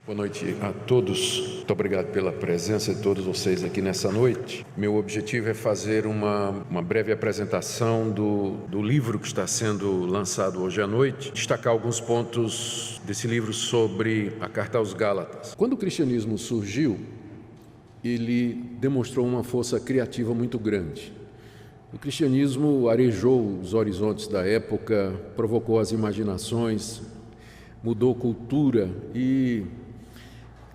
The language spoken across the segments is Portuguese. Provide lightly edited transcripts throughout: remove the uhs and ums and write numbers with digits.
Boa noite a todos. Muito obrigado pela presença de todos vocês aqui nessa noite. Meu objetivo é fazer uma breve apresentação do livro que está sendo lançado hoje à noite, destacar alguns pontos desse livro sobre a Carta aos Gálatas. Quando o cristianismo surgiu, ele demonstrou uma força criativa muito grande. O cristianismo arejou os horizontes da época, provocou as imaginações, mudou cultura e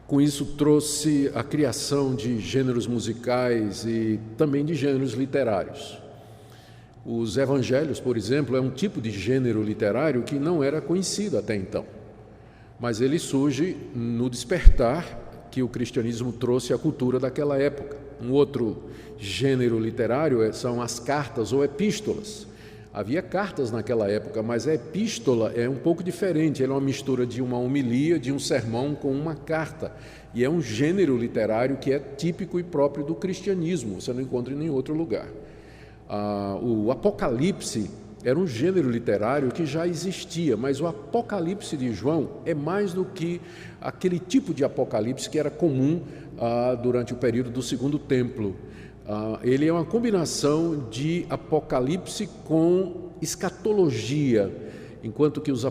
com isso trouxe a criação de gêneros musicais e também de gêneros literários. Os evangelhos, por exemplo, é um tipo de gênero literário que não era conhecido até então, mas ele surge no despertar que o cristianismo trouxe à cultura daquela época. Um outro gênero literário são as cartas ou epístolas. Havia cartas naquela época, mas a epístola é um pouco diferente. Ela é uma mistura de uma homilia, de um sermão com uma carta. E é um gênero literário que é típico e próprio do cristianismo. Você não encontra em nenhum outro lugar. O Apocalipse era um gênero literário que já existia, mas o Apocalipse de João é mais do que aquele tipo de Apocalipse que era comum durante o período do Segundo Templo. Ele é uma combinação de Apocalipse com escatologia, enquanto que os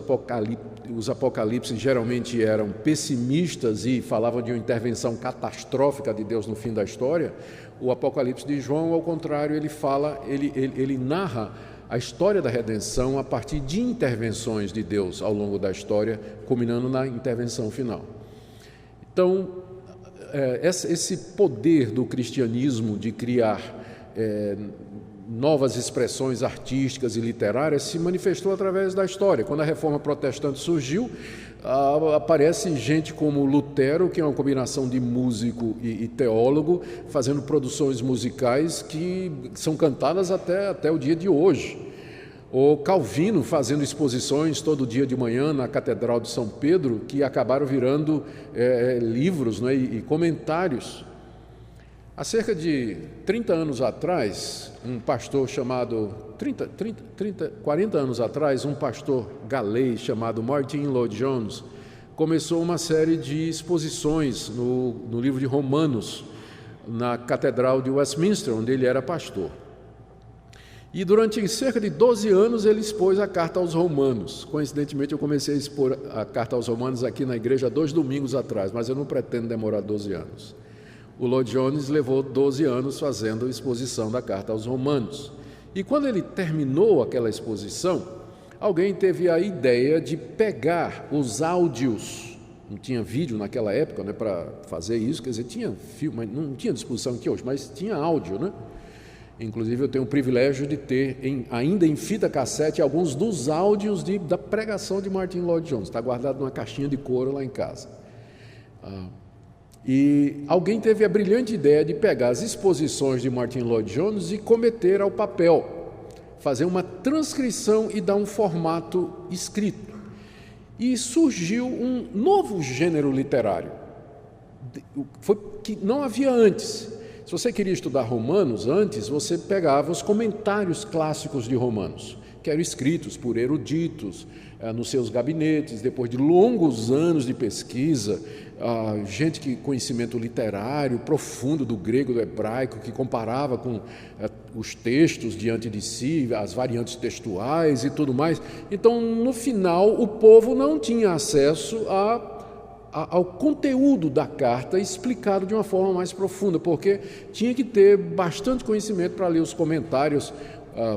Apocalipses geralmente eram pessimistas e falavam de uma intervenção catastrófica de Deus no fim da história. O Apocalipse de João, ao contrário, ele narra a história da redenção a partir de intervenções de Deus ao longo da história, culminando na intervenção final. Então, esse poder do cristianismo de criar novas expressões artísticas e literárias se manifestou através da história. Quando a Reforma Protestante surgiu, aparece gente como Lutero, que é uma combinação de músico e teólogo, fazendo produções musicais que são cantadas até o dia de hoje. O Calvino fazendo exposições todo dia de manhã na Catedral de São Pedro, que acabaram virando livros, né, e comentários. Há cerca de 30 anos atrás, um pastor chamado, 40 anos atrás, um pastor galês chamado Martin Lloyd-Jones começou uma série de exposições no livro de Romanos, na Catedral de Westminster, onde ele era pastor. E durante cerca de 12 anos ele expôs a Carta aos Romanos. Coincidentemente eu comecei a expor a Carta aos Romanos aqui na igreja 2 domingos atrás, mas eu não pretendo demorar 12 anos. O Lloyd-Jones levou 12 anos fazendo a exposição da Carta aos Romanos. E quando ele terminou aquela exposição, alguém teve a ideia de pegar os áudios. Não tinha vídeo naquela época, né, para fazer isso, quer dizer, tinha filme, mas não tinha disposição aqui hoje, mas tinha áudio, né? Inclusive eu tenho o privilégio de ter ainda em fita cassete alguns dos áudios da pregação de Martin Lloyd-Jones. Está guardado numa caixinha de couro lá em casa. E alguém teve a brilhante ideia de pegar as exposições de Martin Lloyd-Jones e cometer ao papel, fazer uma transcrição e dar um formato escrito. E surgiu um novo gênero literário, que não havia antes. Se você queria estudar Romanos antes, você pegava os comentários clássicos de Romanos, que eram escritos por eruditos nos seus gabinetes, depois de longos anos de pesquisa, gente que conhecimento literário profundo do grego, do hebraico, que comparava com os textos diante de si, as variantes textuais e tudo mais. Então, no final, o povo não tinha acesso ao conteúdo da carta explicado de uma forma mais profunda, porque tinha que ter bastante conhecimento para ler os comentários,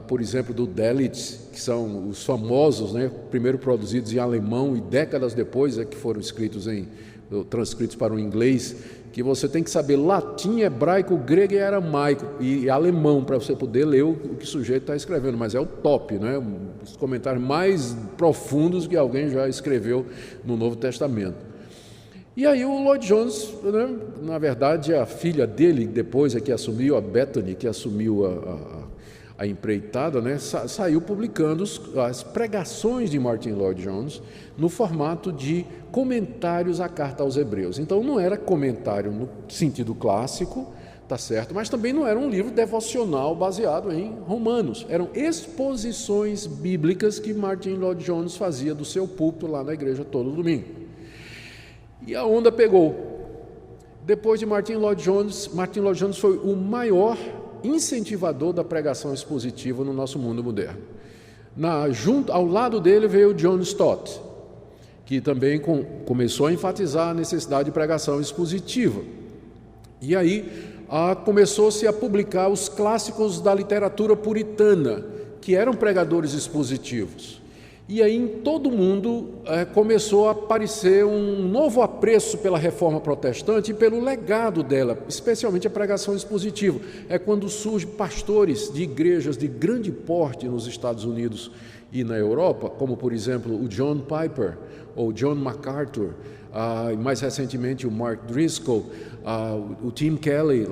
por exemplo, do Delitzsch, que são os famosos, né, primeiro produzidos em alemão e décadas depois que foram transcritos para o inglês, que você tem que saber latim, hebraico, grego e aramaico e alemão para você poder ler o que o sujeito está escrevendo, mas é o top, né, os comentários mais profundos que alguém já escreveu no Novo Testamento. E aí o Lloyd-Jones, né, na verdade a filha dele, depois é que assumiu, a Bethany, que assumiu a empreitada, né, saiu publicando as pregações de Martin Lloyd-Jones no formato de comentários à Carta aos Hebreus. Então não era comentário no sentido clássico, tá certo, mas também não era um livro devocional baseado em Romanos. Eram exposições bíblicas que Martin Lloyd-Jones fazia do seu púlpito lá na igreja todo domingo. E a onda pegou. Depois de Martyn Lloyd-Jones, Martyn Lloyd-Jones foi o maior incentivador da pregação expositiva no nosso mundo moderno. Ao lado dele veio John Stott, que também começou a enfatizar a necessidade de pregação expositiva. E aí começou-se a publicar os clássicos da literatura puritana, que eram pregadores expositivos. E aí em todo o mundo começou a aparecer um novo apreço pela reforma protestante e pelo legado dela, especialmente a pregação expositiva. É quando surgem pastores de igrejas de grande porte nos Estados Unidos e na Europa, como por exemplo o John Piper ou John MacArthur, mais recentemente o Mark Driscoll, o Tim Keller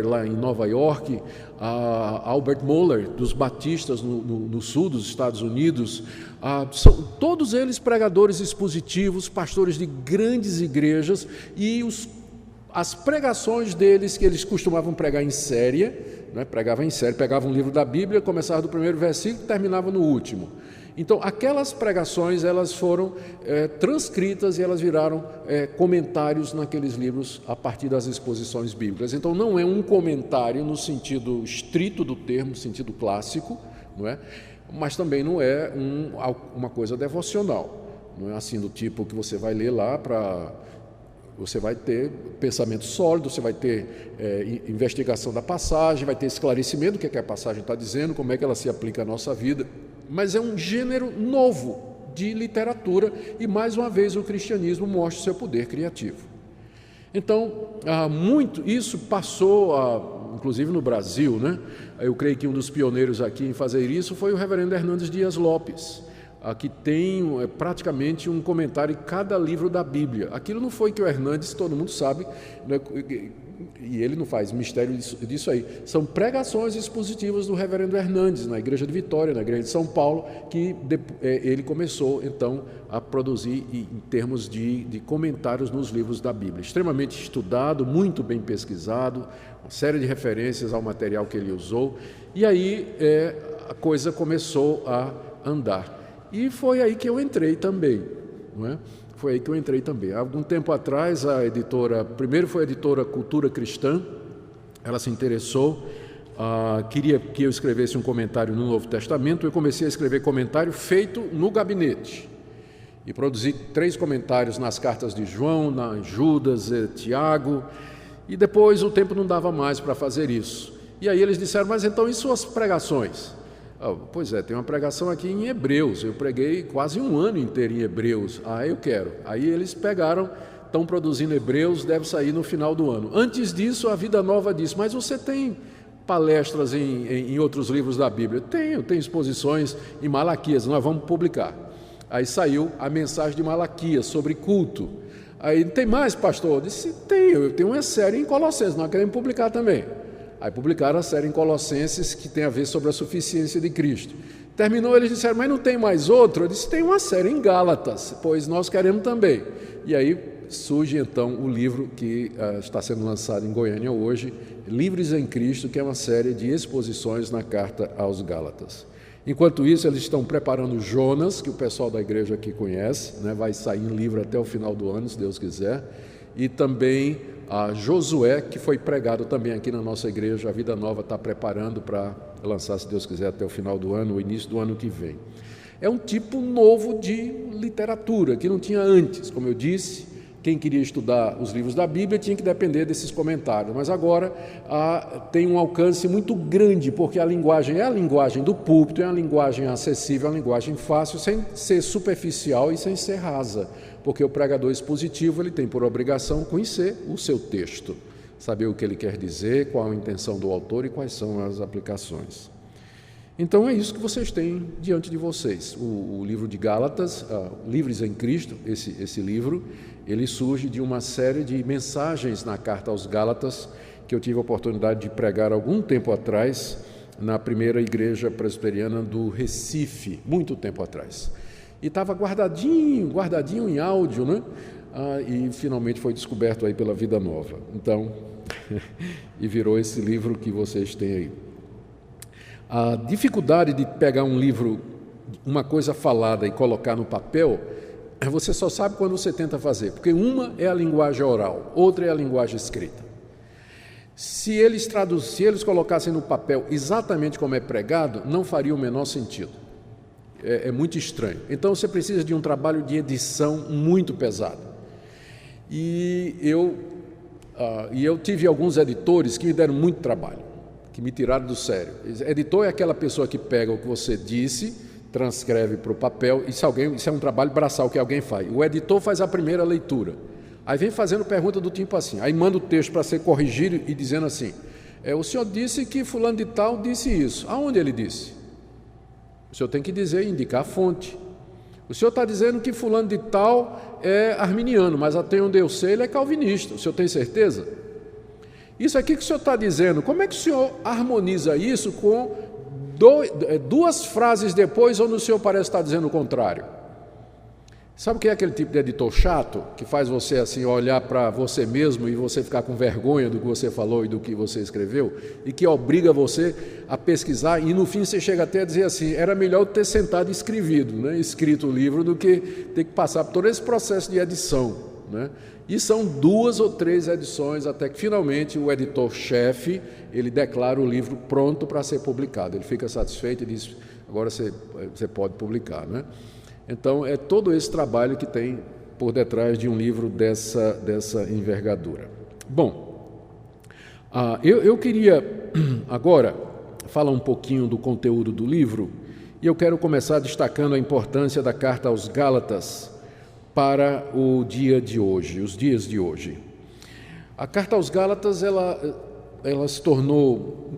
lá em Nova York, Albert Mohler dos Batistas no sul dos Estados Unidos. São todos eles pregadores expositivos, pastores de grandes igrejas, e as pregações deles, que eles costumavam pregar em série, pegavam um livro da Bíblia, começava do primeiro versículo e terminava no último. Então, aquelas pregações, elas foram transcritas e elas viraram comentários naqueles livros a partir das exposições bíblicas. Então, não é um comentário no sentido estrito do termo, sentido clássico, não é? Mas também não é uma coisa devocional. Não é assim do tipo que você vai ler lá para... Você vai ter pensamento sólido, você vai ter investigação da passagem, vai ter esclarecimento do que a passagem está dizendo, como é que ela se aplica à nossa vida. Mas é um gênero novo de literatura e, mais uma vez, o cristianismo mostra o seu poder criativo. Então, isso passou, inclusive no Brasil, né? Eu creio que um dos pioneiros aqui em fazer isso foi o reverendo Hernandes Dias Lopes, que tem praticamente um comentário em cada livro da Bíblia. Aquilo não foi que o Hernandes, todo mundo sabe, né, e ele não faz mistério disso aí. São pregações expositivas do reverendo Hernandes, na Igreja de Vitória, na Igreja de São Paulo, que ele começou, então, a produzir em termos de comentários nos livros da Bíblia. Extremamente estudado, muito bem pesquisado, uma série de referências ao material que ele usou, e aí a coisa começou a andar. E foi aí que eu entrei também, não é? Foi aí que eu entrei também. Há algum tempo atrás, primeiro foi a editora Cultura Cristã, ela se interessou, queria que eu escrevesse um comentário no Novo Testamento. Eu comecei a escrever comentário feito no gabinete, e produzi 3 comentários nas cartas de João, na Judas, Tiago, e depois o tempo não dava mais para fazer isso. E aí eles disseram, mas então e suas pregações? Pois é, tem uma pregação aqui em Hebreus, eu preguei quase um ano inteiro em Hebreus. Eu quero. Aí eles estão produzindo Hebreus, deve sair no final do ano. Antes disso, a Vida Nova disse, mas você tem palestras em outros livros da Bíblia? Tenho exposições em Malaquias, nós vamos publicar. Aí saiu a mensagem de Malaquias sobre culto. Aí, tem mais, pastor? Eu disse, eu tenho uma série em Colossenses, nós queremos publicar também. Aí publicaram a série em Colossenses, que tem a ver sobre a suficiência de Cristo. Terminou, eles disseram, mas não tem mais outro? Eu disse, tem uma série em Gálatas, pois nós queremos também. E aí surge então o livro que está sendo lançado em Goiânia hoje, Livres em Cristo, que é uma série de exposições na carta aos Gálatas. Enquanto isso, eles estão preparando Jonas, que o pessoal da igreja aqui conhece, né? Vai sair em livro até o final do ano, se Deus quiser, e também Josué, que foi pregado também aqui na nossa igreja. A Vida Nova está preparando para lançar, se Deus quiser, até o final do ano, o início do ano que vem. É um tipo novo de literatura, que não tinha antes. Como eu disse, quem queria estudar os livros da Bíblia tinha que depender desses comentários, mas agora tem um alcance muito grande, porque a linguagem é a linguagem do púlpito, é uma linguagem acessível, é uma linguagem fácil, sem ser superficial e sem ser rasa, porque o pregador expositivo ele tem por obrigação conhecer o seu texto, saber o que ele quer dizer, qual a intenção do autor e quais são as aplicações. Então é isso que vocês têm diante de vocês. O livro de Gálatas, Livres em Cristo, esse livro, ele surge de uma série de mensagens na carta aos Gálatas que eu tive a oportunidade de pregar algum tempo atrás na primeira igreja presbiteriana do Recife, muito tempo atrás. E estava guardadinho em áudio, né? E finalmente foi descoberto aí pela Vida Nova. Então, e virou esse livro que vocês têm aí. A dificuldade de pegar um livro, uma coisa falada e colocar no papel, você só sabe quando você tenta fazer, porque uma é a linguagem oral, outra é a linguagem escrita. Se eles colocassem no papel exatamente como é pregado, não faria o menor sentido. É muito estranho. Então você precisa de um trabalho de edição muito pesado. E eu tive alguns editores que me deram muito trabalho, que me tiraram do sério. Editor é aquela pessoa que pega o que você disse, transcreve para o papel, isso é um trabalho braçal que alguém faz. O editor faz a primeira leitura, aí vem fazendo pergunta do tipo assim, aí manda o texto para ser corrigido e dizendo assim, o senhor disse que fulano de tal disse isso. Aonde ele disse? O senhor tem que dizer, indicar a fonte. O senhor está dizendo que fulano de tal é arminiano, mas até onde eu sei ele é calvinista. O senhor tem certeza? Isso aqui que o senhor está dizendo, como é que o senhor harmoniza isso com duas frases depois onde o senhor parece estar dizendo o contrário? Sabe o que é aquele tipo de editor chato, que faz você assim olhar para você mesmo e você ficar com vergonha do que você falou e do que você escreveu, e que obriga você a pesquisar, e no fim você chega até a dizer assim, era melhor ter sentado e escrito o livro, do que ter que passar por todo esse processo de edição, né? E são 2 ou 3 edições, até que finalmente o editor-chefe, ele declara o livro pronto para ser publicado. Ele fica satisfeito e diz, agora você pode publicar, né? Então, é todo esse trabalho que tem por detrás de um livro dessa envergadura. Bom, eu queria agora falar um pouquinho do conteúdo do livro, e eu quero começar destacando a importância da carta aos Gálatas para o dia de hoje, os dias de hoje. A carta aos Gálatas, ela se tornou,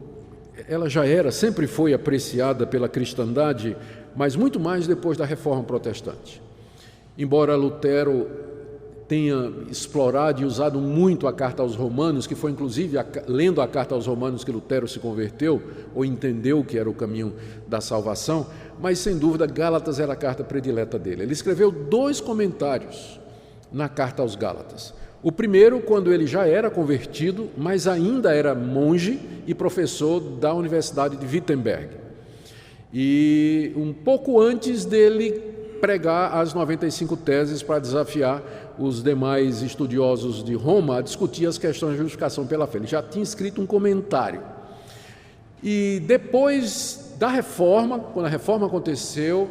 ela sempre foi apreciada pela cristandade, mas muito mais depois da Reforma Protestante. Embora Lutero tenha explorado e usado muito a Carta aos Romanos, que foi inclusive lendo a Carta aos Romanos que Lutero se converteu, ou entendeu que era o caminho da salvação, mas sem dúvida Gálatas era a carta predileta dele. Ele escreveu 2 comentários na Carta aos Gálatas. O primeiro, quando ele já era convertido, mas ainda era monge e professor da Universidade de Wittenberg. E um pouco antes dele pregar as 95 teses para desafiar os demais estudiosos de Roma a discutir as questões de justificação pela fé. Ele já tinha escrito um comentário. E depois da Reforma, quando a Reforma aconteceu,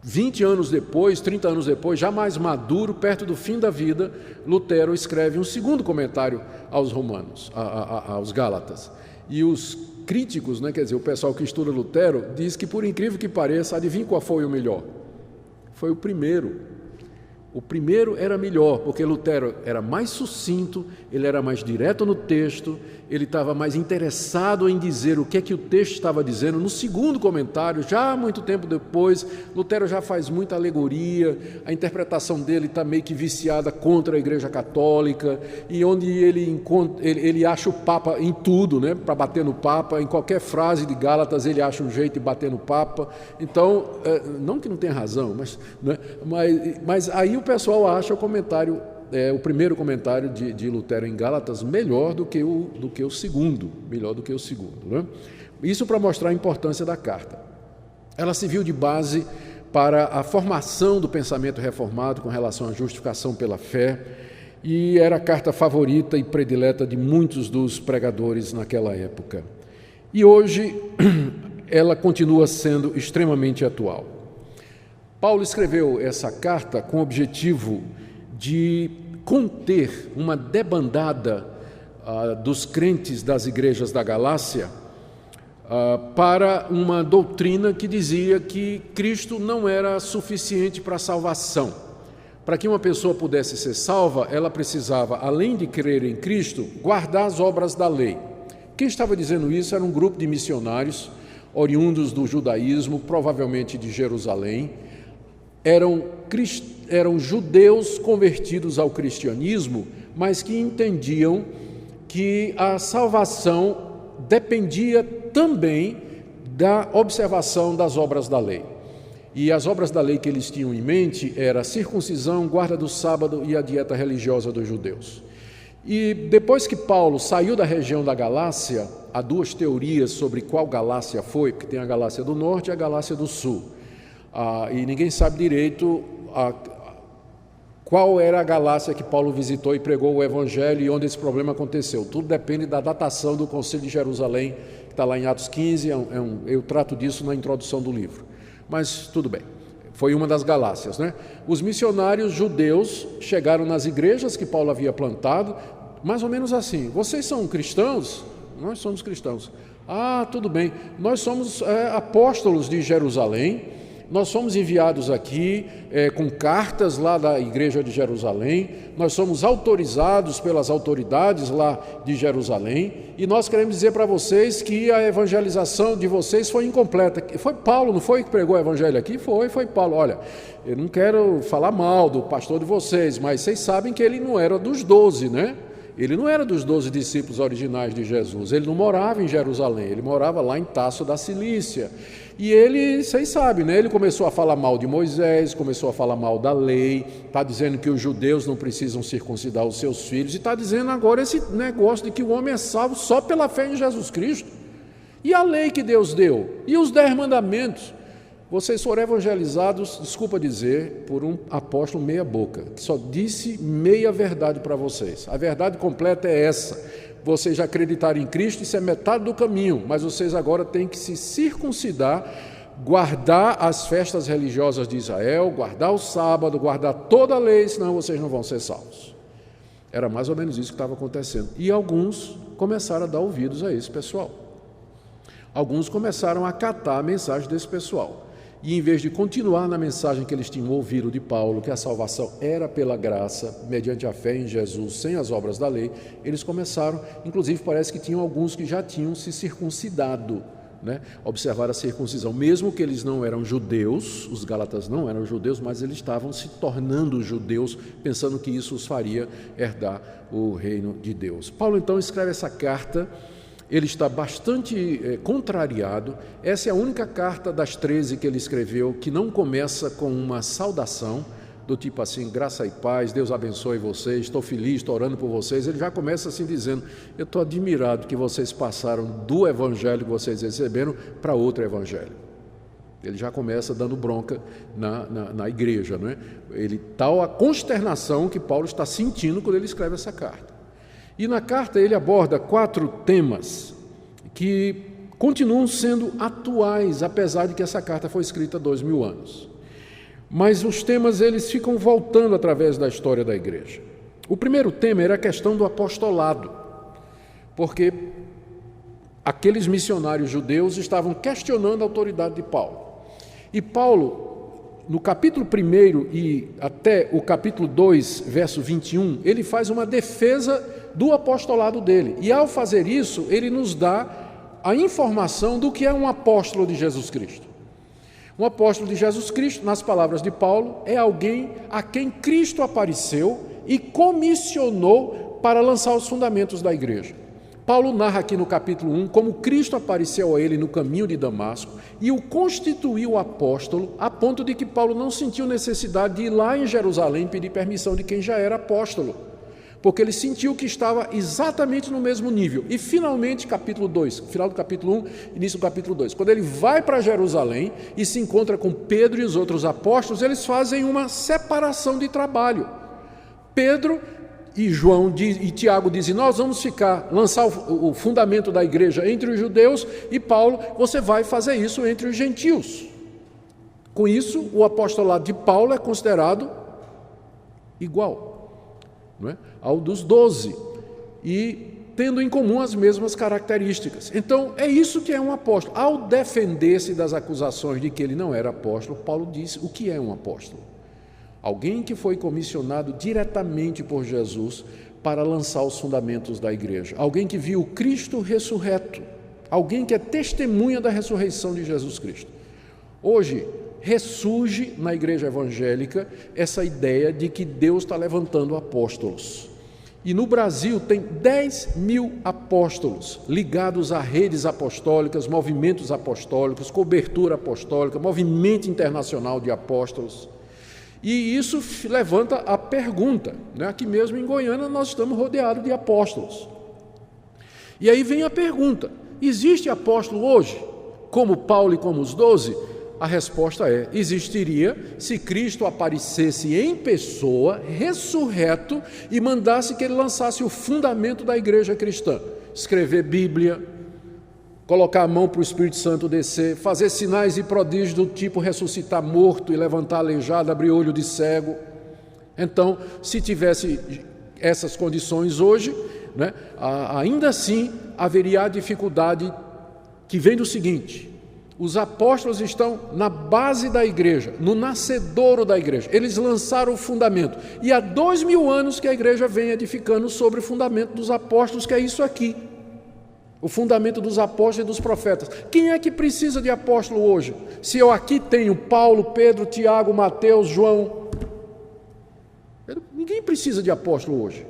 20 anos depois, 30 anos depois, já mais maduro, perto do fim da vida, Lutero escreve um segundo comentário aos Romanos, aos Gálatas. E os críticos, quer dizer, o pessoal que estuda Lutero, diz que, por incrível que pareça, adivinha qual foi o melhor? Foi o primeiro. O primeiro era melhor, porque Lutero era mais sucinto, ele era mais direto no texto, ele estava mais interessado em dizer o que é que o texto estava dizendo. No segundo comentário, já muito tempo depois, Lutero já faz muita alegoria, a interpretação dele está meio que viciada contra a Igreja Católica, e onde ele acha o Papa em tudo, para bater no Papa, em qualquer frase de Gálatas ele acha um jeito de bater no Papa. Então, não que não tenha razão, mas aí o pessoal acha o primeiro comentário de Lutero em Gálatas melhor do que o segundo, Isso para mostrar a importância da carta. Ela serviu de base para a formação do pensamento reformado com relação à justificação pela fé, e era a carta favorita e predileta de muitos dos pregadores naquela época. E hoje ela continua sendo extremamente atual. Paulo escreveu essa carta com o objetivo de conter uma debandada dos crentes das igrejas da Galácia para uma doutrina que dizia que Cristo não era suficiente para a salvação. Para que uma pessoa pudesse ser salva, ela precisava, além de crer em Cristo, guardar as obras da lei. Quem estava dizendo isso era um grupo de missionários oriundos do judaísmo, provavelmente de Jerusalém. Eram judeus convertidos ao cristianismo, mas que entendiam que a salvação dependia também da observação das obras da lei. E as obras da lei que eles tinham em mente era a circuncisão, guarda do sábado e a dieta religiosa dos judeus. E depois que Paulo saiu da região da Galácia, há 2 teorias sobre qual Galácia foi, porque tem a Galácia do Norte e a Galácia do Sul. e ninguém sabe direito qual era a Galácia que Paulo visitou e pregou o Evangelho e onde esse problema aconteceu. Tudo depende da datação do Concílio de Jerusalém, que está lá em Atos 15, eu trato disso na introdução do livro. Mas tudo bem, foi uma das Galácias, né? Os missionários judeus chegaram nas igrejas que Paulo havia plantado, mais ou menos assim: vocês são cristãos? Nós somos cristãos. Ah, tudo bem, nós somos apóstolos de Jerusalém, nós somos enviados aqui com cartas lá da igreja de Jerusalém, nós somos autorizados pelas autoridades lá de Jerusalém, e nós queremos dizer para vocês que a evangelização de vocês foi incompleta. Foi Paulo, não foi que pregou o evangelho aqui? Foi Paulo. Olha, eu não quero falar mal do pastor de vocês, mas vocês sabem que ele não era dos 12, né? Ele não era dos 12 discípulos originais de Jesus, ele não morava em Jerusalém, ele morava lá em Tasso da Cilícia. E ele, vocês sabem, né? Ele começou a falar mal de Moisés, começou a falar mal da lei, está dizendo que os judeus não precisam circuncidar os seus filhos, e está dizendo agora esse negócio de que o homem é salvo só pela fé em Jesus Cristo. E a lei que Deus deu? E os 10 mandamentos? Vocês foram evangelizados, desculpa dizer, por um apóstolo meia boca, que só disse meia verdade para vocês. A verdade completa é essa: vocês já acreditaram em Cristo, isso é metade do caminho, mas vocês agora têm que se circuncidar, guardar as festas religiosas de Israel, guardar o sábado, guardar toda a lei, senão vocês não vão ser salvos. Era mais ou menos isso que estava acontecendo. E alguns começaram a dar ouvidos a esse pessoal. Alguns começaram a acatar a mensagem desse pessoal. E em vez de continuar na mensagem que eles tinham ouvido de Paulo, que a salvação era pela graça, mediante a fé em Jesus, sem as obras da lei, eles começaram, inclusive parece que tinham alguns que já tinham se circuncidado, né? Observar a circuncisão, mesmo que eles não eram judeus, os gálatas não eram judeus, mas eles estavam se tornando judeus, pensando que isso os faria herdar o reino de Deus. Paulo então escreve essa carta. Ele está bastante contrariado. Essa é a única carta das 13 que ele escreveu que não começa com uma saudação, do tipo assim: graça e paz, Deus abençoe vocês, estou feliz, estou orando por vocês. Ele já começa assim dizendo: eu estou admirado que vocês passaram do evangelho que vocês receberam para outro evangelho. Ele já começa dando bronca na igreja, não é? Tal a consternação que Paulo está sentindo quando ele escreve essa carta. E na carta ele aborda 4 temas que continuam sendo atuais, apesar de que essa carta foi escrita há 2000 anos. Mas os temas eles ficam voltando através da história da igreja. O primeiro tema era a questão do apostolado, porque aqueles missionários judeus estavam questionando a autoridade de Paulo. E Paulo, no capítulo 1 e até o capítulo 2, verso 21, ele faz uma defesa do apostolado dele. E ao fazer isso, ele nos dá a informação do que é um apóstolo de Jesus Cristo. Um apóstolo de Jesus Cristo, nas palavras de Paulo, é alguém a quem Cristo apareceu e comissionou para lançar os fundamentos da igreja. Paulo narra aqui no capítulo 1 como Cristo apareceu a ele no caminho de Damasco e o constituiu apóstolo, a ponto de que Paulo não sentiu necessidade de ir lá em Jerusalém pedir permissão de quem já era apóstolo, porque ele sentiu que estava exatamente no mesmo nível. E finalmente, capítulo 2, final do capítulo 1, início do capítulo 2, quando ele vai para Jerusalém e se encontra com Pedro e os outros apóstolos, eles fazem uma separação de trabalho. Pedro e João e Tiago dizem: nós vamos lançar o fundamento da igreja entre os judeus, e Paulo, você vai fazer isso entre os gentios. Com isso, o apostolado de Paulo é considerado igual, não é, ao dos 12, e tendo em comum as mesmas características. Então, é isso que é um apóstolo. Ao defender-se das acusações de que ele não era apóstolo, Paulo disse o que é um apóstolo. Alguém que foi comissionado diretamente por Jesus para lançar os fundamentos da igreja. Alguém que viu Cristo ressurreto. Alguém que é testemunha da ressurreição de Jesus Cristo. Hoje, ressurge na igreja evangélica essa ideia de que Deus está levantando apóstolos. E no Brasil tem 10.000 apóstolos ligados a redes apostólicas, movimentos apostólicos, cobertura apostólica, movimento internacional de apóstolos. E isso levanta a pergunta, né? Aqui mesmo em Goiânia nós estamos rodeados de apóstolos. E aí vem a pergunta: existe apóstolo hoje, como Paulo e como os 12? A resposta é: existiria se Cristo aparecesse em pessoa, ressurreto, e mandasse que ele lançasse o fundamento da igreja cristã. Escrever Bíblia, colocar a mão para o Espírito Santo descer, fazer sinais e prodígios do tipo ressuscitar morto e levantar aleijado, abrir olho de cego. Então, se tivesse essas condições hoje, né, ainda assim haveria a dificuldade que vem do seguinte: os apóstolos estão na base da igreja, no nascedouro da igreja. Eles lançaram o fundamento. E há 2000 anos que a igreja vem edificando sobre o fundamento dos apóstolos, que é isso aqui. O fundamento dos apóstolos e dos profetas. Quem é que precisa de apóstolo hoje? Se eu aqui tenho Paulo, Pedro, Tiago, Mateus, João. Ninguém precisa de apóstolo hoje.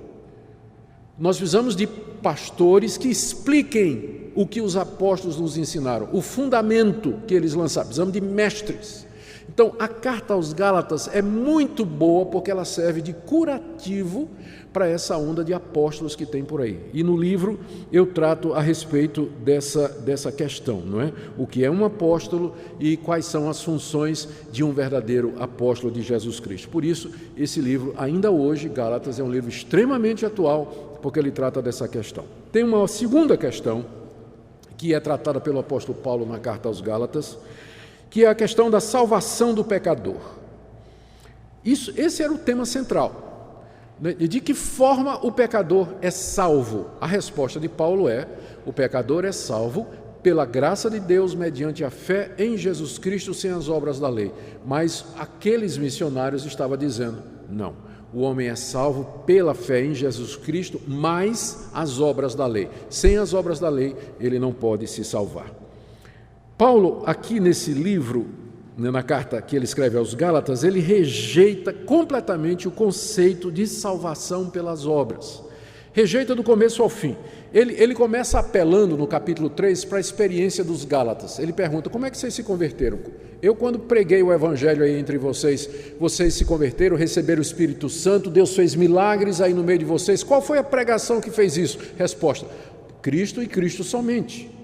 Nós precisamos de pastores que expliquem o que os apóstolos nos ensinaram, o fundamento que eles lançaram. Precisamos de mestres. Então, a carta aos Gálatas é muito boa porque ela serve de curativo para essa onda de apóstolos que tem por aí. E no livro eu trato a respeito dessa questão, não é? O que é um apóstolo e quais são as funções de um verdadeiro apóstolo de Jesus Cristo. Por isso, esse livro, ainda hoje, Gálatas, é um livro extremamente atual, porque ele trata dessa questão. Tem uma segunda questão, que é tratada pelo apóstolo Paulo na carta aos Gálatas, que é a questão da salvação do pecador. Esse era o tema central. De que forma o pecador é salvo? A resposta de Paulo é: o pecador é salvo pela graça de Deus mediante a fé em Jesus Cristo sem as obras da lei. Mas aqueles missionários estavam dizendo: não, o homem é salvo pela fé em Jesus Cristo, mais as obras da lei. Sem as obras da lei, ele não pode se salvar. Paulo, aqui nesse livro, na carta que ele escreve aos Gálatas, ele rejeita completamente o conceito de salvação pelas obras. Rejeita do começo ao fim. Ele começa apelando no capítulo 3 para a experiência dos Gálatas. Ele pergunta: como é que vocês se converteram? Eu, quando preguei o evangelho aí entre vocês, vocês se converteram, receberam o Espírito Santo, Deus fez milagres aí no meio de vocês. Qual foi a pregação que fez isso? Resposta: Cristo e Cristo somente.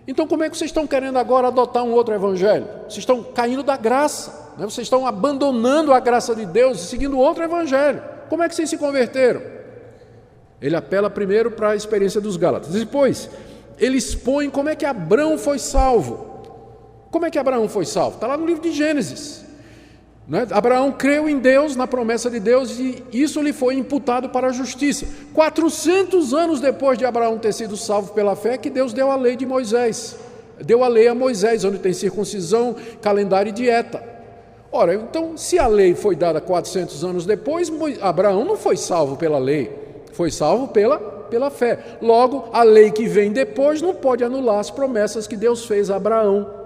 Então, como é que vocês estão querendo agora adotar um outro evangelho? Vocês estão caindo da graça, né? Vocês estão abandonando a graça de Deus e seguindo outro evangelho. Como é que vocês se converteram? Ele apela primeiro para a experiência dos Gálatas. Depois, ele expõe como é que Abraão foi salvo. Como é que Abraão foi salvo? Está lá no livro de Gênesis. Né? Abraão creu em Deus, na promessa de Deus, e isso lhe foi imputado para a justiça. 400 anos depois de Abraão ter sido salvo pela fé, que Deus deu a lei de Moisés. Deu a lei a Moisés, onde tem circuncisão, calendário e dieta. Ora, então, se a lei foi dada 400 anos depois, Abraão não foi salvo pela lei, foi salvo pela fé. Logo, a lei que vem depois não pode anular as promessas que Deus fez a Abraão,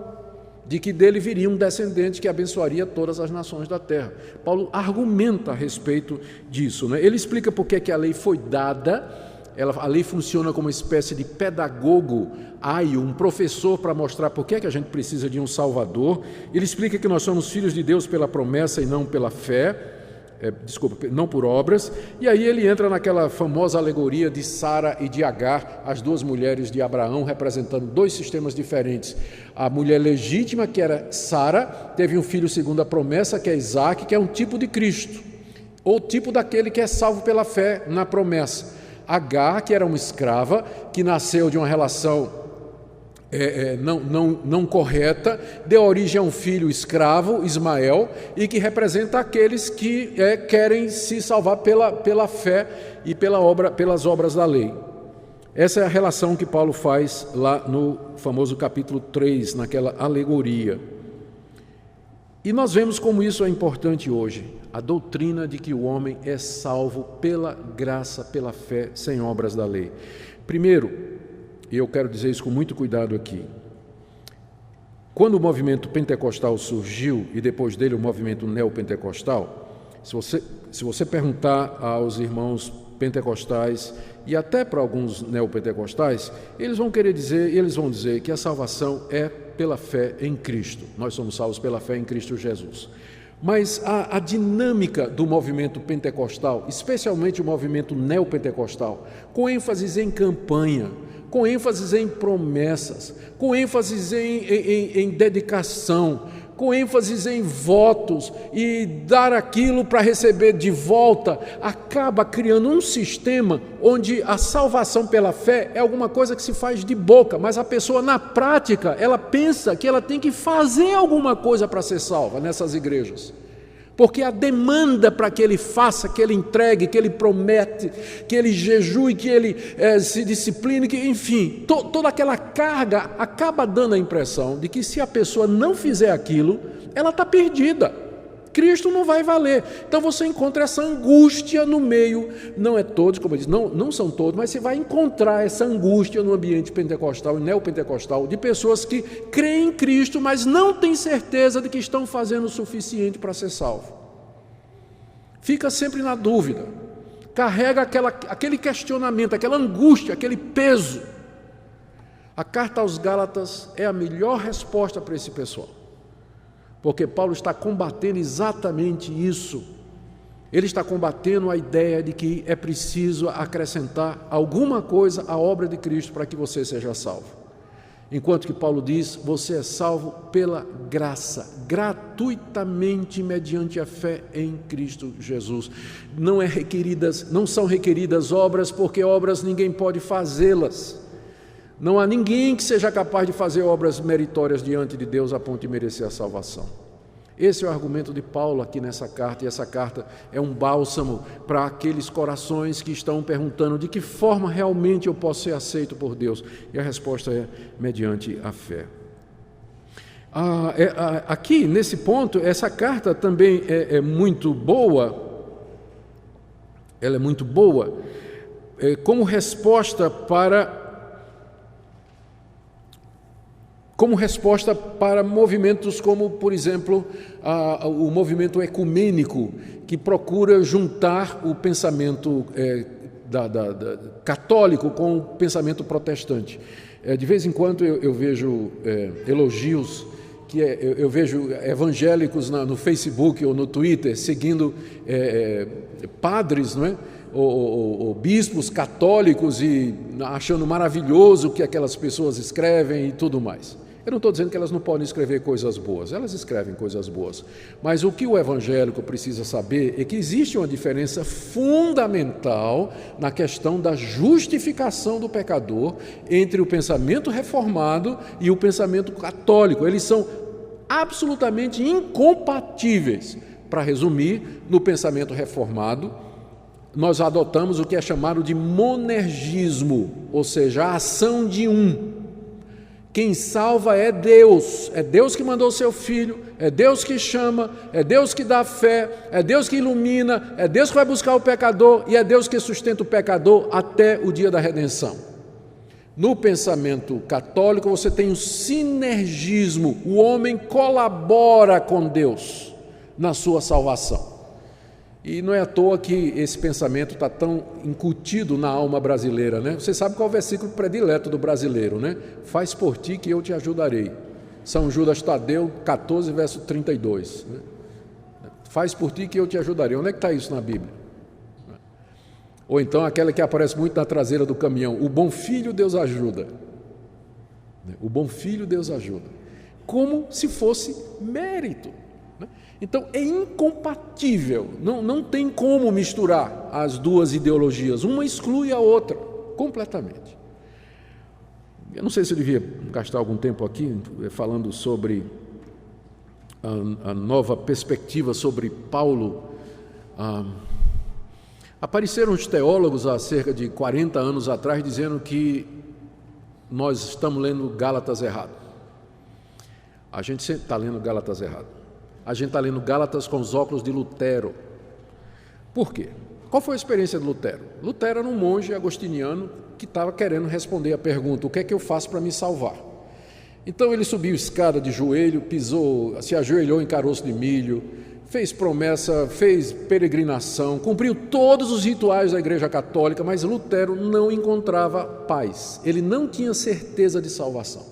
de que dele viria um descendente que abençoaria todas as nações da terra. Paulo argumenta a respeito disso, né? Ele explica por que a lei foi dada. A lei funciona como uma espécie de pedagogo, um professor para mostrar por que a gente precisa de um Salvador. Ele explica que nós somos filhos de Deus pela promessa e não pela fé. Não por obras. E aí ele entra naquela famosa alegoria de Sara e de Agar, as duas mulheres de Abraão, representando dois sistemas diferentes. A mulher legítima, que era Sara, teve um filho segundo a promessa, que é Isaque, que é um tipo de Cristo, ou tipo daquele que é salvo pela fé na promessa. Agar, que era uma escrava, que nasceu de uma relação não correta, deu origem a um filho escravo, Ismael, e que representa aqueles que querem se salvar pela fé e pelas obras da lei. Essa é a relação que Paulo faz lá no famoso capítulo 3, naquela alegoria. E nós vemos como isso é importante hoje, a doutrina de que o homem é salvo pela graça, pela fé, sem obras da lei. Primeiro, e eu quero dizer isso com muito cuidado aqui, quando o movimento pentecostal surgiu, e depois dele o movimento neopentecostal, se você perguntar aos irmãos pentecostais, e até para alguns neopentecostais, eles vão dizer que a salvação é pela fé em Cristo. Nós somos salvos pela fé em Cristo Jesus. Mas a dinâmica do movimento pentecostal, especialmente o movimento neopentecostal, com ênfase em campanha, com ênfase em promessas, com ênfase em dedicação, com ênfase em votos e dar aquilo para receber de volta, acaba criando um sistema onde a salvação pela fé é alguma coisa que se faz de boca, mas a pessoa na prática, ela pensa que ela tem que fazer alguma coisa para ser salva nessas igrejas. Porque a demanda para que ele faça, que ele entregue, que ele promete, que ele jejue, que ele se discipline, que, enfim, toda aquela carga acaba dando a impressão de que se a pessoa não fizer aquilo, ela está perdida. Cristo não vai valer. Então você encontra essa angústia no meio, não é todos, como eu disse, não são todos, mas você vai encontrar essa angústia no ambiente pentecostal e neopentecostal de pessoas que creem em Cristo, mas não têm certeza de que estão fazendo o suficiente para ser salvo. Fica sempre na dúvida, carrega aquele questionamento, aquela angústia, aquele peso. A carta aos Gálatas é a melhor resposta para esse pessoal. Porque Paulo está combatendo exatamente isso. Ele está combatendo a ideia de que é preciso acrescentar alguma coisa à obra de Cristo para que você seja salvo. Enquanto que Paulo diz, você é salvo pela graça, gratuitamente mediante a fé em Cristo Jesus. Não são requeridas obras, porque obras ninguém pode fazê-las. Não há ninguém que seja capaz de fazer obras meritórias diante de Deus a ponto de merecer a salvação. Esse é o argumento de Paulo aqui nessa carta, e essa carta é um bálsamo para aqueles corações que estão perguntando de que forma realmente eu posso ser aceito por Deus. E a resposta é mediante a fé. Aqui, nesse ponto, essa carta também é muito boa. Ela é muito boa como resposta para movimentos como, por exemplo, o movimento ecumênico, que procura juntar o pensamento católico com o pensamento protestante. De vez em quando eu vejo elogios, eu vejo evangélicos no Facebook ou no Twitter seguindo padres, não é? Ou bispos católicos e achando maravilhoso o que aquelas pessoas escrevem e tudo mais. Eu não estou dizendo que elas não podem escrever coisas boas, elas escrevem coisas boas. Mas o que o evangélico precisa saber é que existe uma diferença fundamental na questão da justificação do pecador entre o pensamento reformado e o pensamento católico. Eles são absolutamente incompatíveis. Para resumir, no pensamento reformado, nós adotamos o que é chamado de monergismo, ou seja, a ação de um. Quem salva é Deus que mandou o seu Filho, é Deus que chama, é Deus que dá fé, é Deus que ilumina, é Deus que vai buscar o pecador e é Deus que sustenta o pecador até o dia da redenção. No pensamento católico você tem o sinergismo, o homem colabora com Deus na sua salvação. E não é à toa que esse pensamento está tão incutido na alma brasileira, né? Você sabe qual é o versículo predileto do brasileiro, né? Faz por ti que eu te ajudarei. São Judas Tadeu 14, verso 32. Né? Faz por ti que eu te ajudarei. Onde é que está isso na Bíblia? Ou então aquela que aparece muito na traseira do caminhão. O bom filho Deus ajuda. O bom filho Deus ajuda. Como se fosse mérito. Então é incompatível, não tem como misturar as duas ideologias, uma exclui a outra, completamente. Eu não sei se eu devia gastar algum tempo aqui falando sobre a nova perspectiva sobre Paulo. Apareceram os teólogos há cerca de 40 anos atrás dizendo que nós estamos lendo Gálatas errado. A gente sempre está lendo Gálatas errado. A gente está lendo Gálatas com os óculos de Lutero. Por quê? Qual foi a experiência de Lutero? Lutero era um monge agostiniano que estava querendo responder a pergunta: o que é que eu faço para me salvar? Então ele subiu escada de joelho, pisou, se ajoelhou em caroço de milho, fez promessa, fez peregrinação, cumpriu todos os rituais da Igreja Católica, mas Lutero não encontrava paz. Ele não tinha certeza de salvação.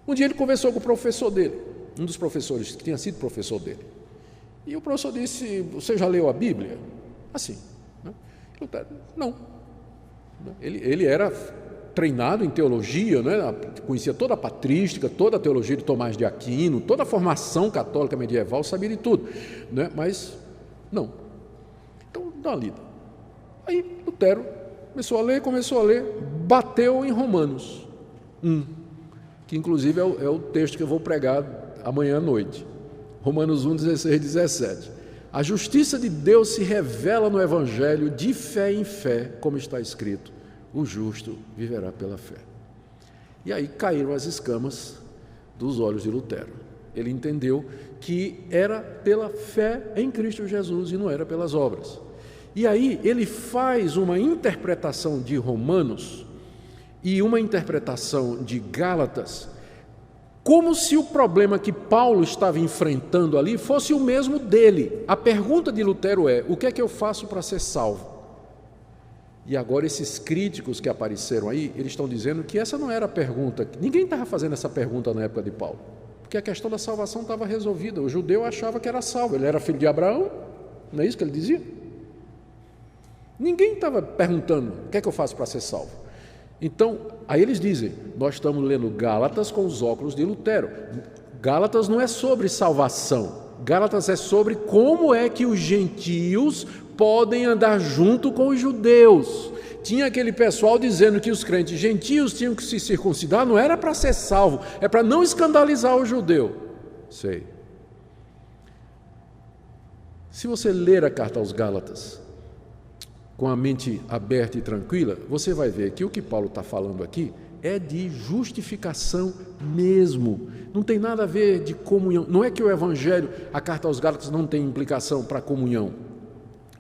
Um dia ele conversou com o professor dele, um dos professores que tinha sido professor dele. E o professor disse: você já leu a Bíblia? Assim. Né? Não. Ele era treinado em teologia, né? Conhecia toda a patrística, toda a teologia de Tomás de Aquino, toda a formação católica medieval, sabia de tudo, né? Mas não. Então, dá uma lida. Aí Lutero começou a ler, bateu em Romanos 1, que inclusive é o texto que eu vou pregar amanhã à noite. Romanos 1, 16 e 17. A justiça de Deus se revela no Evangelho de fé em fé, como está escrito: o justo viverá pela fé. E aí caíram as escamas dos olhos de Lutero. Ele entendeu que era pela fé em Cristo Jesus e não era pelas obras. E aí ele faz uma interpretação de Romanos e uma interpretação de Gálatas, como se o problema que Paulo estava enfrentando ali fosse o mesmo dele. A pergunta de Lutero é: o que é que eu faço para ser salvo? E agora esses críticos que apareceram aí, eles estão dizendo que essa não era a pergunta. Ninguém estava fazendo essa pergunta na época de Paulo, porque a questão da salvação estava resolvida. O judeu achava que era salvo, ele era filho de Abraão, não é isso que ele dizia? Ninguém estava perguntando: o que é que eu faço para ser salvo? Então, aí eles dizem: nós estamos lendo Gálatas com os óculos de Lutero. Gálatas não é sobre salvação, Gálatas é sobre como é que os gentios podem andar junto com os judeus. Tinha aquele pessoal dizendo que os crentes gentios tinham que se circuncidar, não era para ser salvo, é para não escandalizar o judeu. Sei. Se você ler a carta aos Gálatas com a mente aberta e tranquila, você vai ver que o que Paulo está falando aqui é de justificação mesmo. Não tem nada a ver de comunhão. Não é que o Evangelho, a carta aos Gálatas, não tem implicação para a comunhão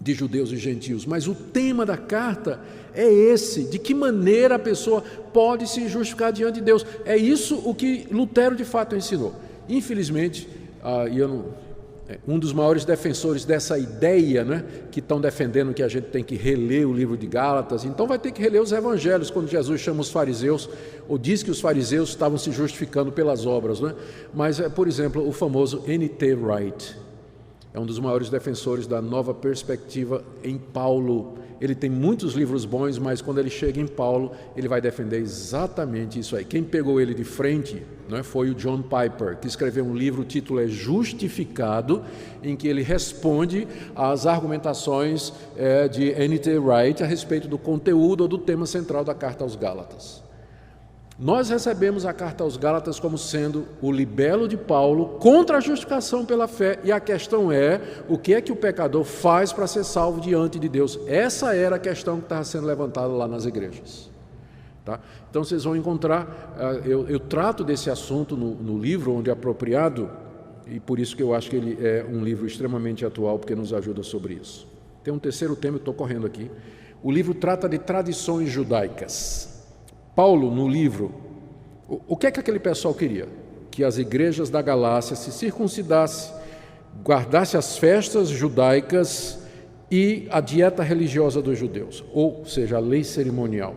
de judeus e gentios, mas o tema da carta é esse: de que maneira a pessoa pode se justificar diante de Deus. É isso o que Lutero de fato ensinou. Infelizmente, um dos maiores defensores dessa ideia, né, que estão defendendo que a gente tem que reler o livro de Gálatas, então vai ter que reler os evangelhos, quando Jesus chama os fariseus, ou diz que os fariseus estavam se justificando pelas obras, né? Mas, por exemplo, o famoso N.T. Wright é um dos maiores defensores da nova perspectiva em Paulo. Ele tem muitos livros bons, mas quando ele chega em Paulo, ele vai defender exatamente isso aí. Quem pegou ele de frente, né, foi o John Piper, que escreveu um livro, o título é Justificado, em que ele responde às argumentações de N.T. Wright a respeito do conteúdo ou do tema central da carta aos Gálatas. Nós recebemos a carta aos Gálatas como sendo o libelo de Paulo contra a justificação pela fé, e a questão é: o que é que o pecador faz para ser salvo diante de Deus? Essa era a questão que estava sendo levantada lá nas igrejas. Tá? Então vocês vão encontrar, eu trato desse assunto no livro onde é apropriado, e por isso que eu acho que ele é um livro extremamente atual, porque nos ajuda sobre isso. Tem um terceiro tema, eu estou correndo aqui. O livro trata de tradições judaicas. Paulo, no livro, o que é que aquele pessoal queria? Que as igrejas da Galácia se circuncidassem, guardassem as festas judaicas e a dieta religiosa dos judeus, ou seja, a lei cerimonial.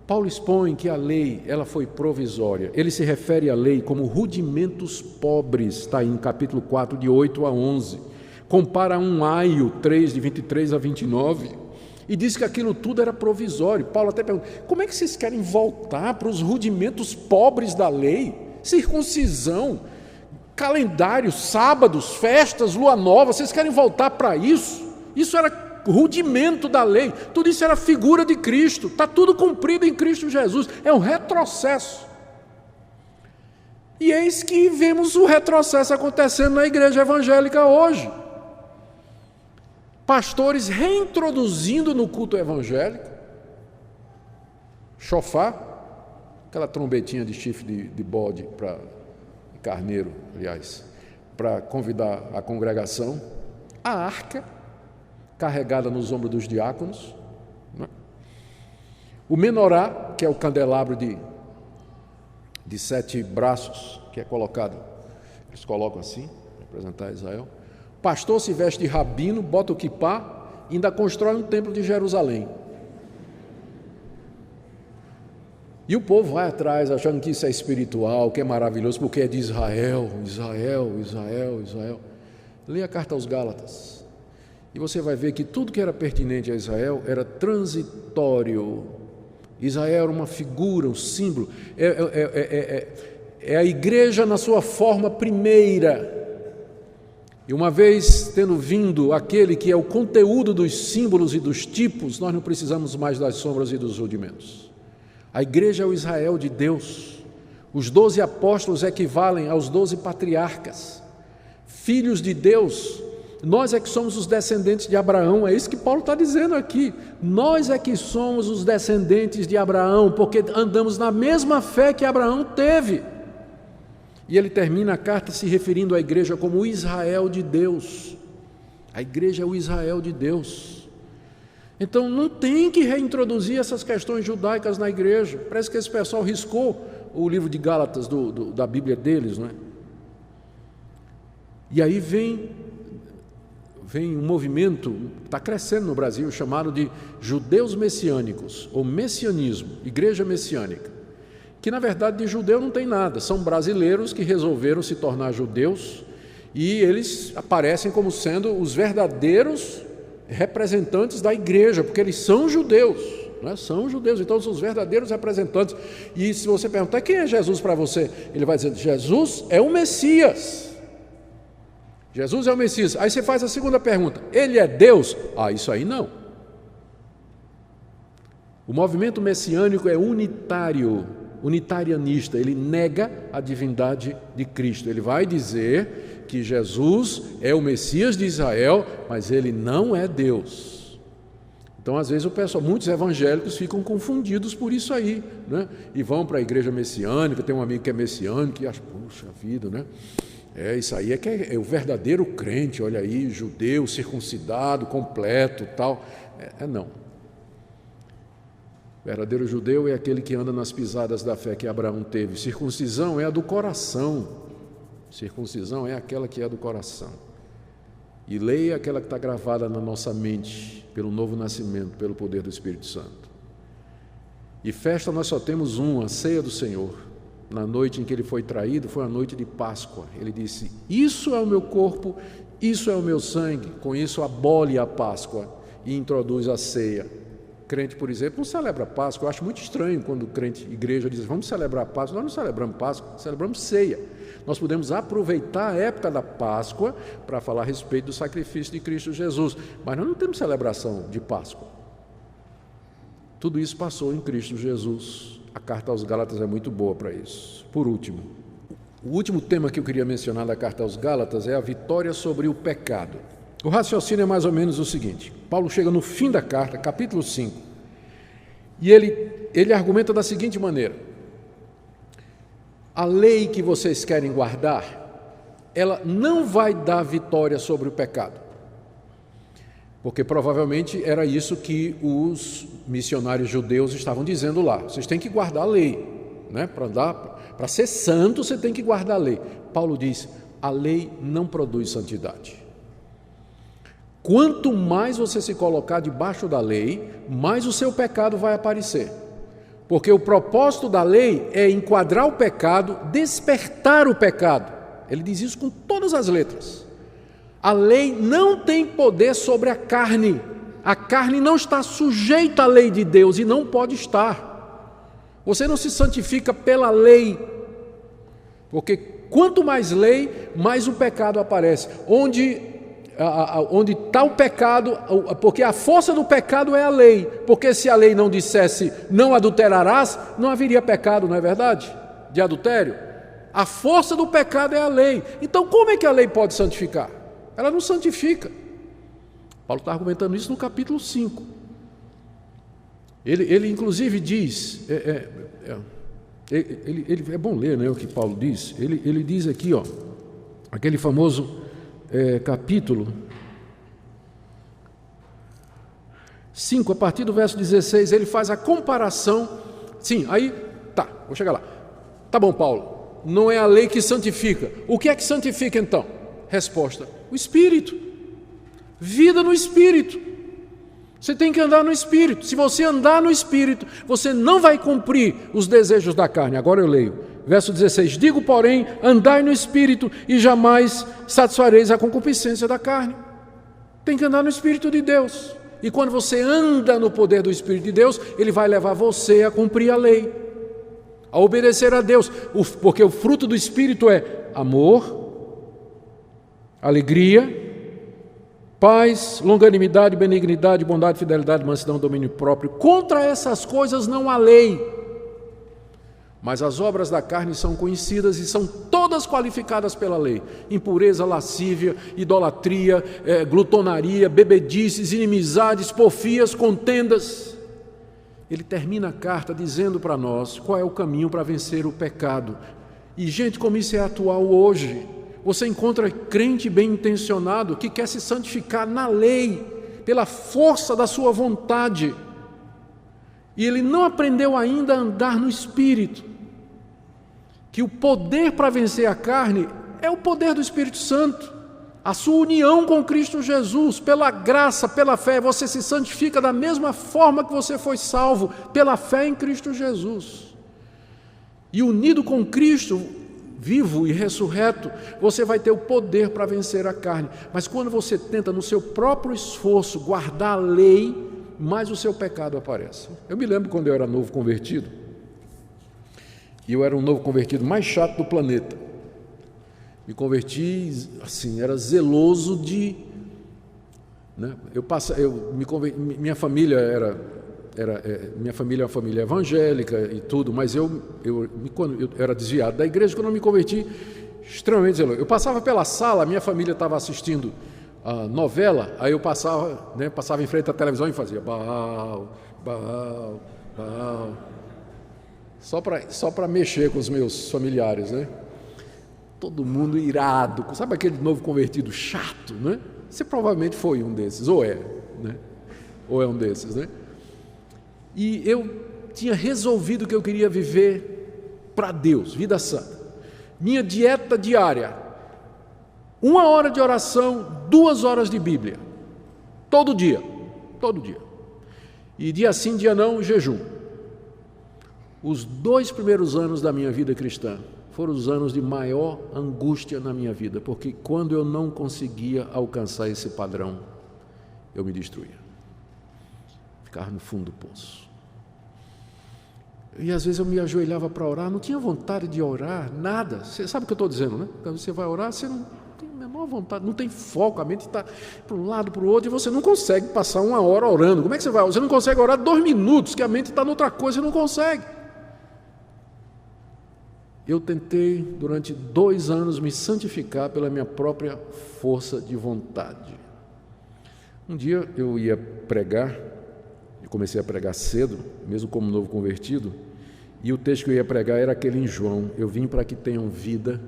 Paulo expõe que a lei, ela foi provisória. Ele se refere à lei como rudimentos pobres, está aí em capítulo 4, de 8 a 11. Compara um aio 3, de 23 a 29, e diz que aquilo tudo era provisório. Paulo até pergunta: como é que vocês querem voltar para os rudimentos pobres da lei? Circuncisão, calendário, sábados, festas, lua nova, vocês querem voltar para isso? Isso era rudimento da lei, tudo isso era figura de Cristo, está tudo cumprido em Cristo Jesus, é um retrocesso. E eis que vemos o retrocesso acontecendo na igreja evangélica hoje. Pastores reintroduzindo no culto evangélico chofar, aquela trombetinha de chifre de bode, de carneiro, aliás, para convidar a congregação, a arca carregada nos ombros dos diáconos, né? O menorá, que é o candelabro de 7 braços, que é colocado, eles colocam assim, para representar Israel. O pastor se veste de rabino, bota o quipá e ainda constrói um templo de Jerusalém. E o povo vai atrás, achando que isso é espiritual, que é maravilhoso, porque é de Israel, Israel, Israel, Israel. Leia a carta aos Gálatas, e você vai ver que tudo que era pertinente a Israel era transitório, Israel era uma figura, um símbolo. É a igreja na sua forma primeira. E uma vez tendo vindo aquele que é o conteúdo dos símbolos e dos tipos, nós não precisamos mais das sombras e dos rudimentos. A igreja é o Israel de Deus. Os 12 apóstolos equivalem aos 12 patriarcas. Filhos de Deus, nós é que somos os descendentes de Abraão, é isso que Paulo está dizendo aqui. Nós é que somos os descendentes de Abraão, porque andamos na mesma fé que Abraão teve. E ele termina a carta se referindo à igreja como o Israel de Deus. A igreja é o Israel de Deus. Então não tem que reintroduzir essas questões judaicas na igreja. Parece que esse pessoal riscou o livro de Gálatas da Bíblia deles, não é? E aí vem um movimento que está crescendo no Brasil, chamado de judeus messiânicos, ou messianismo, igreja messiânica, que na verdade de judeu não tem nada, são brasileiros que resolveram se tornar judeus e eles aparecem como sendo os verdadeiros representantes da igreja, porque eles são judeus, né? São judeus, então são os verdadeiros representantes. E se você perguntar quem é Jesus para você, ele vai dizer: Jesus é o Messias. Jesus é o Messias. Aí você faz a segunda pergunta: ele é Deus? Isso aí não. O movimento messiânico é unitarianista, ele nega a divindade de Cristo. Ele vai dizer que Jesus é o Messias de Israel, mas ele não é Deus. Então, às vezes, muitos evangélicos ficam confundidos por isso aí, né? E vão para a igreja messiânica, tem um amigo que é messiânico e acha, puxa vida, né? Isso aí é o verdadeiro crente, olha aí, judeu, circuncidado, completo, tal. Não. O verdadeiro judeu é aquele que anda nas pisadas da fé que Abraão teve. Circuncisão é a do coração. Circuncisão é aquela que é do coração. E lei é aquela que está gravada na nossa mente, pelo novo nascimento, pelo poder do Espírito Santo. E festa nós só temos a ceia do Senhor. Na noite em que ele foi traído, foi a noite de Páscoa. Ele disse: isso é o meu corpo, isso é o meu sangue. Com isso abole a Páscoa e introduz a ceia. Crente, por exemplo, não celebra a Páscoa. Eu acho muito estranho quando crente, igreja diz: vamos celebrar a Páscoa. Nós não celebramos Páscoa, celebramos ceia. Nós podemos aproveitar a época da Páscoa para falar a respeito do sacrifício de Cristo Jesus, mas nós não temos celebração de Páscoa. Tudo isso passou em Cristo Jesus. A carta aos Gálatas é muito boa para isso. Por último, o último tema que eu queria mencionar da carta aos Gálatas é a vitória sobre o pecado. O raciocínio é mais ou menos o seguinte: Paulo chega no fim da carta, capítulo 5, e ele argumenta da seguinte maneira: a lei que vocês querem guardar, ela não vai dar vitória sobre o pecado. Porque provavelmente era isso que os missionários judeus estavam dizendo lá. Vocês têm que guardar a lei, né? Para ser santo, você tem que guardar a lei. Paulo diz: a lei não produz santidade. Quanto mais você se colocar debaixo da lei, mais o seu pecado vai aparecer. Porque o propósito da lei é enquadrar o pecado, despertar o pecado. Ele diz isso com todas as letras. A lei não tem poder sobre a carne. A carne não está sujeita à lei de Deus e não pode estar. Você não se santifica pela lei, porque quanto mais lei, mais o pecado aparece. Onde está o pecado, porque a força do pecado é a lei, porque se a lei não dissesse não adulterarás, não haveria pecado, não é verdade? De adultério. A força do pecado é a lei. Então como é que a lei pode santificar? Ela não santifica. Paulo está argumentando isso no capítulo 5. Ele inclusive diz, é bom ler, né, o que Paulo diz. Ele diz aqui, aquele famoso capítulo 5, a partir do verso 16, ele faz a comparação. Sim, aí, vou chegar lá. Tá bom, Paulo, não é a lei que santifica. O que é que santifica então? Resposta: o Espírito. Vida no Espírito. Você tem que andar no Espírito. Se você andar no Espírito, você não vai cumprir os desejos da carne. Agora eu leio, verso 16: digo, porém, andai no Espírito e jamais satisfareis a concupiscência da carne. Tem que andar no Espírito de Deus. E quando você anda no poder do Espírito de Deus, Ele vai levar você a cumprir a lei, a obedecer a Deus, porque o fruto do Espírito é amor, alegria, paz, longanimidade, benignidade, bondade, fidelidade, mansidão, domínio próprio. Contra essas coisas não há lei. Mas as obras da carne são conhecidas e são todas qualificadas pela lei: impureza, lascívia, idolatria, glutonaria, bebedices, inimizades, porfias, contendas. Ele termina a carta dizendo para nós qual é o caminho para vencer o pecado. E gente, como isso é atual hoje, você encontra crente bem intencionado que quer se santificar na lei, pela força da sua vontade, e ele não aprendeu ainda a andar no Espírito. Que o poder para vencer a carne é o poder do Espírito Santo, a sua união com Cristo Jesus, pela graça, pela fé, você se santifica da mesma forma que você foi salvo, pela fé em Cristo Jesus. E unido com Cristo, vivo e ressurreto, você vai ter o poder para vencer a carne. Mas quando você tenta, no seu próprio esforço, guardar a lei, mais o seu pecado aparece. Eu me lembro quando eu era novo convertido, e eu era um novo convertido mais chato do planeta. Me converti, assim, era zeloso de... Né? Minha família minha família é uma família evangélica e tudo, mas quando eu era desviado da igreja, quando eu me converti, extremamente zeloso. Eu passava pela sala, minha família estava assistindo a novela, aí eu passava em frente à televisão e fazia Baal, Baal, Baal. Só para mexer com os meus familiares, né? Todo mundo irado, sabe aquele novo convertido chato, né? Você provavelmente foi um desses, ou é, né? Ou é um desses, né? E eu tinha resolvido que eu queria viver para Deus, vida santa. Minha dieta diária: 1 hora de oração, 2 horas de Bíblia, todo dia. E dia sim, dia não, jejum. Os 2 primeiros anos da minha vida cristã foram os anos de maior angústia na minha vida, porque quando eu não conseguia alcançar esse padrão, eu me destruía. Ficava no fundo do poço. E às vezes eu me ajoelhava para orar, não tinha vontade de orar, nada. Você sabe o que eu estou dizendo, né? Quando você vai orar, você não tem a menor vontade, não tem foco, a mente está para um lado, para o outro, e você não consegue passar 1 hora orando. Como é que você vai? Você não consegue orar 2 minutos, que a mente está noutra coisa e não consegue. Eu tentei, durante 2 anos, me santificar pela minha própria força de vontade. Um dia eu ia pregar, eu comecei a pregar cedo, mesmo como novo convertido, e o texto que eu ia pregar era aquele em João: eu vim para que tenham vida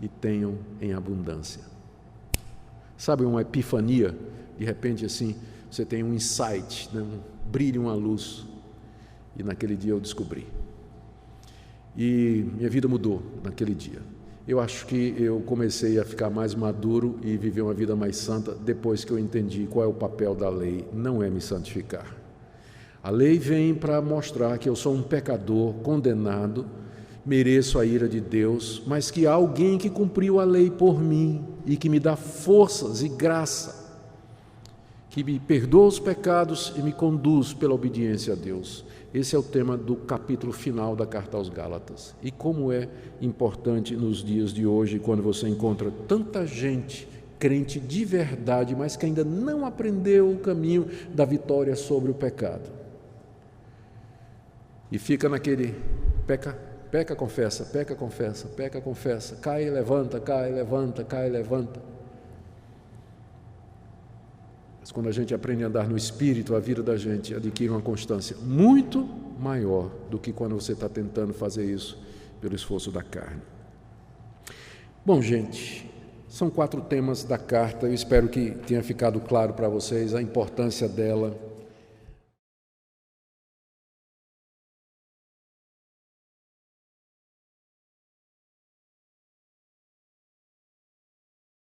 e tenham em abundância. Sabe, uma epifania, de repente assim, você tem um insight, né? Um brilho, uma luz, e naquele dia eu descobri. E minha vida mudou naquele dia. Eu acho que eu comecei a ficar mais maduro e viver uma vida mais santa depois que eu entendi qual é o papel da lei. Não é me santificar. A lei vem para mostrar que eu sou um pecador condenado, mereço a ira de Deus, mas que há alguém que cumpriu a lei por mim e que me dá forças e graça, que me perdoa os pecados e me conduz pela obediência a Deus. Esse é o tema do capítulo final da carta aos Gálatas. E como é importante nos dias de hoje, quando você encontra tanta gente crente de verdade, mas que ainda não aprendeu o caminho da vitória sobre o pecado. E fica naquele peca, confessa, peca, confessa, peca, confessa, cai, levanta, cai, levanta, cai, levanta. Mas quando a gente aprende a andar no Espírito, a vida da gente adquire uma constância muito maior do que quando você está tentando fazer isso pelo esforço da carne. Bom, gente, são 4 temas da carta. Eu espero que tenha ficado claro para vocês a importância dela.